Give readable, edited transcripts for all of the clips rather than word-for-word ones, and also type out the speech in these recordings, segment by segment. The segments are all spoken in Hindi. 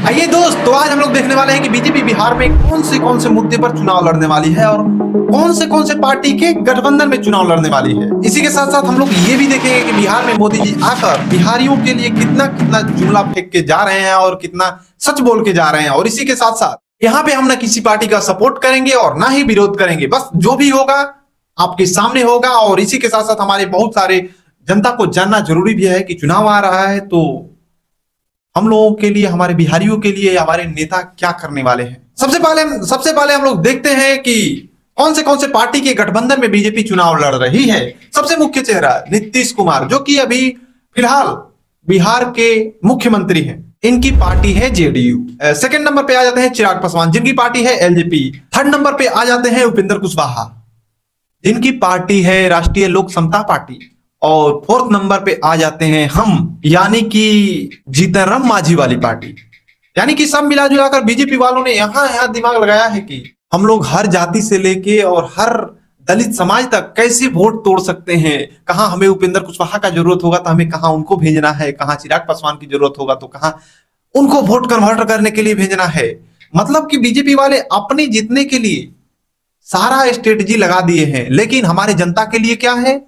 आइए दोस्त, तो आज हम लोग देखने वाले हैं कि बीजेपी बिहार में कौन से मुद्दे पर चुनाव लड़ने वाली है और कौन से पार्टी के गठबंधन में चुनाव लड़ने वाली है। इसी के साथ साथ हम लोग ये भी देखेंगे कि बिहार में मोदी जी आकर बिहारियों के लिए कितना जुमला फेंक के जा रहे हैं और कितना सच बोल के जा रहे हैं। और इसी के साथ साथ यहाँ पे हम न किसी पार्टी का सपोर्ट करेंगे और ना ही विरोध करेंगे, बस जो भी होगा आपके सामने होगा। और इसी के साथ साथ हमारे बहुत सारे जनता को जानना जरूरी भी है कि चुनाव आ रहा है तो हम लोगों के लिए, हमारे बिहारियों के लिए हमारे नेता क्या करने वाले हैं। सबसे पहले हम लोग देखते हैं कि कौन से पार्टी के गठबंधन में बीजेपी चुनाव लड़ रही है। सबसे मुख्य चेहरा नीतीश कुमार, जो कि अभी फिलहाल बिहार के मुख्यमंत्री हैं। इनकी पार्टी है जेडीयू। सेकंड नंबर पे आ जाते हैं चिराग पासवान, जिनकी पार्टी है एलजेपी। थर्ड नंबर पे आ जाते हैं उपेंद्र कुशवाहा, जिनकी पार्टी है राष्ट्रीय लोक समता पार्टी। और फोर्थ नंबर पे आ जाते हैं हम, यानी कि जीतन राम मांझी वाली पार्टी। यानी कि सब मिला जुलाकर बीजेपी वालों ने यहाँ दिमाग लगाया है कि हम लोग हर जाति से लेके और हर दलित समाज तक कैसे वोट तोड़ सकते हैं। कहां हमें उपेंद्र कुशवाहा का जरूरत होगा तो हमें कहां उनको भेजना है, कहां चिराग पासवान की जरूरत होगा तो कहां उनको वोट कन्वर्ट करने के लिए भेजना है। मतलब कि बीजेपी वाले अपने जीतने के लिए सारा स्ट्रेटजी लगा दिए हैं। लेकिन हमारे जनता के लिए क्या है?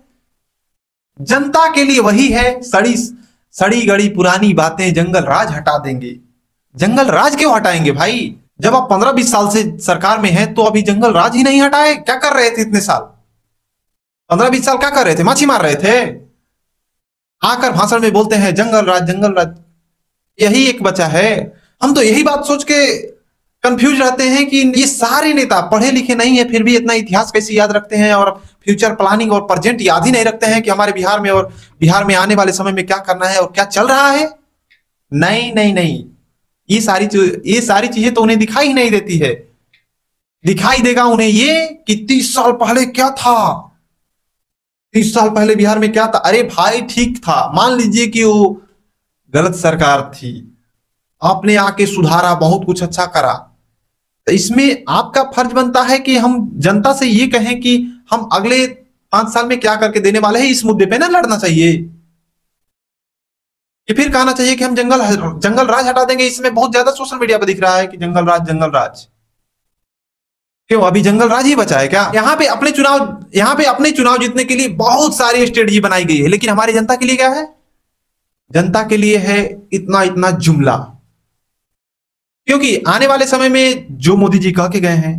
जनता के लिए वही है सड़ी गड़ी पुरानी बातें, जंगल राज हटा देंगे। जंगल राज क्यों हटाएंगे भाई? जब आप 15-20 साल से सरकार में हैं तो अभी जंगल राज ही नहीं हटाए? क्या कर रहे थे इतने साल? 15-20 साल क्या कर रहे थे? माछी मार रहे थे? आकर भाषण में बोलते हैं जंगल राज। यही एक बचा है। हम तो यही बात सोच के कंफ्यूज रहते हैं कि ये सारे नेता पढ़े लिखे नहीं है, फिर भी इतना इतिहास कैसे याद रखते हैं और फ्यूचर प्लानिंग और प्रेजेंट याद ही नहीं रखते हैं कि हमारे बिहार में और बिहार में आने वाले समय में क्या करना है और क्या चल रहा है। नहीं, ये सारी चीजें तो उन्हें दिखाई ही नहीं देती है। दिखाई देगा उन्हें ये कि 30 साल पहले क्या था, 30 साल पहले बिहार में क्या था। अरे भाई ठीक था, मान लीजिए कि वो गलत सरकार थी, आपने आके सुधारा, बहुत कुछ अच्छा करा। तो इसमें आपका फर्ज बनता है कि हम जनता से ये कहें कि हम अगले 5 साल में क्या करके देने वाले हैं। इस मुद्दे पे ना लड़ना चाहिए, कि फिर कहना चाहिए कि हम जंगल राज हटा देंगे। इसमें बहुत ज्यादा सोशल मीडिया पे दिख रहा है कि जंगल राज। क्यों अभी जंगल राज ही बचा है क्या? यहाँ पे अपने चुनाव जीतने के लिए बहुत सारी स्ट्रेटजी बनाई गई है, लेकिन हमारी जनता के लिए क्या है? जनता के लिए है इतना जुमला। क्योंकि आने वाले समय में जो मोदी जी कह के गए हैं,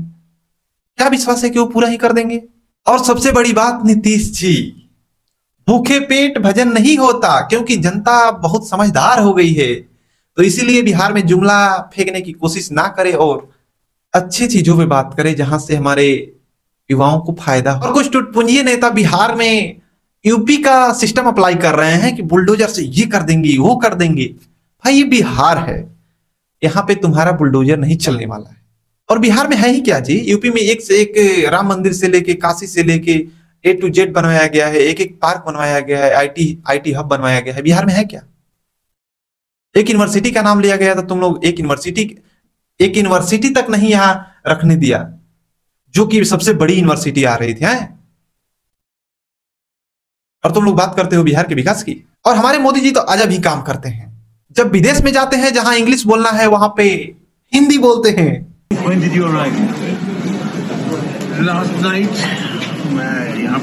क्या विश्वास है कि वो पूरा ही कर देंगे। और सबसे बड़ी बात, नीतीश जी, भूखे पेट भजन नहीं होता, क्योंकि जनता बहुत समझदार हो गई है। तो इसीलिए बिहार में जुमला फेंकने की कोशिश ना करे और अच्छी चीजों पे बात करे जहां से हमारे युवाओं को फायदा हो। और कुछ टुटपुंजिए नेता बिहार में यूपी का सिस्टम अप्लाई कर रहे हैं कि बुलडोजर से ये कर देंगे वो कर देंगे। भाई ये बिहार है, यहाँ पे तुम्हारा बुलडोजर नहीं चलने वाला है। और बिहार में है ही क्या जी? यूपी में एक से एक राम मंदिर से लेके, काशी से लेके A to Z बनवाया गया है, एक पार्क बनवाया गया है, IT हब बनवाया गया है। बिहार में है क्या? एक यूनिवर्सिटी का नाम लिया गया था, तुम लोग एक यूनिवर्सिटी तक नहीं यहाँ रखने दिया, जो कि सबसे बड़ी यूनिवर्सिटी आ रही थी। और तुम लोग बात करते हो बिहार के विकास की। और हमारे मोदी जी तो अजब ही काम करते हैं। जब विदेश में जाते हैं, जहां इंग्लिश बोलना है वहां पे हिंदी बोलते हैं। When did you arrive? Last night. मैं यहाँ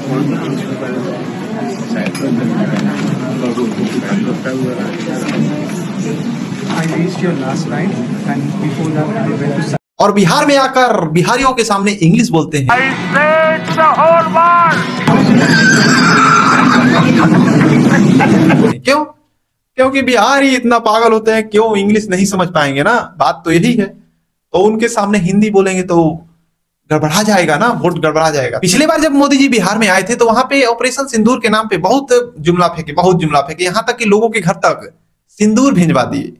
I reached here last night and before that I went to. और बिहार में आकर बिहारियों के सामने इंग्लिश बोलते हैं। I said the whole world. क्यों? क्योंकि बिहार ही इतना पागल होते हैं, क्यों इंग्लिश नहीं समझ पाएंगे ना। बात तो यही है। तो उनके सामने हिंदी बोलेंगे तो गड़बड़ा जाएगा ना, वोट गड़बड़ा जाएगा। पिछले बार जब मोदी जी बिहार में आए थे तो वहां पे ऑपरेशन सिंदूर के नाम पे बहुत जुमला फेंके, यहाँ तक कि लोगों के घर तक सिंदूर भिजवा दिए।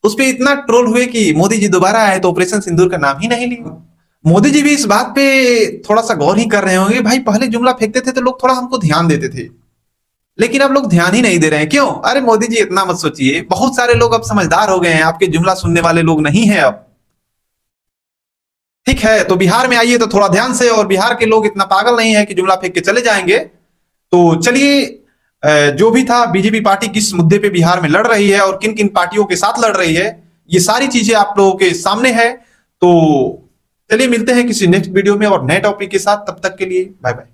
उस पर इतना ट्रोल हुए कि मोदी जी दोबारा आए तो ऑपरेशन सिंदूर का नाम ही नहीं लिया। मोदी जी भी इस बात पे थोड़ा सा गौर ही कर रहे होंगे। भाई पहले जुमला फेंकते थे तो लोग थोड़ा हमको ध्यान देते थे, लेकिन अब लोग ध्यान ही नहीं दे रहे हैं। क्यों? अरे मोदी जी इतना मत सोचिए, बहुत सारे लोग अब समझदार हो गए हैं, आपके जुमला सुनने वाले लोग नहीं है अब। ठीक है, तो बिहार में आइए तो थोड़ा ध्यान से। और बिहार के लोग इतना पागल नहीं है कि जुमला फेंक के चले जाएंगे। तो चलिए, जो भी था, बीजेपी पार्टी किस मुद्दे पे बिहार में लड़ रही है और किन किन पार्टियों के साथ लड़ रही है, ये सारी चीजें आप लोगों के सामने है। तो चलिए मिलते हैं किसी नेक्स्ट वीडियो में और नए टॉपिक के साथ। तब तक के लिए बाय बाय।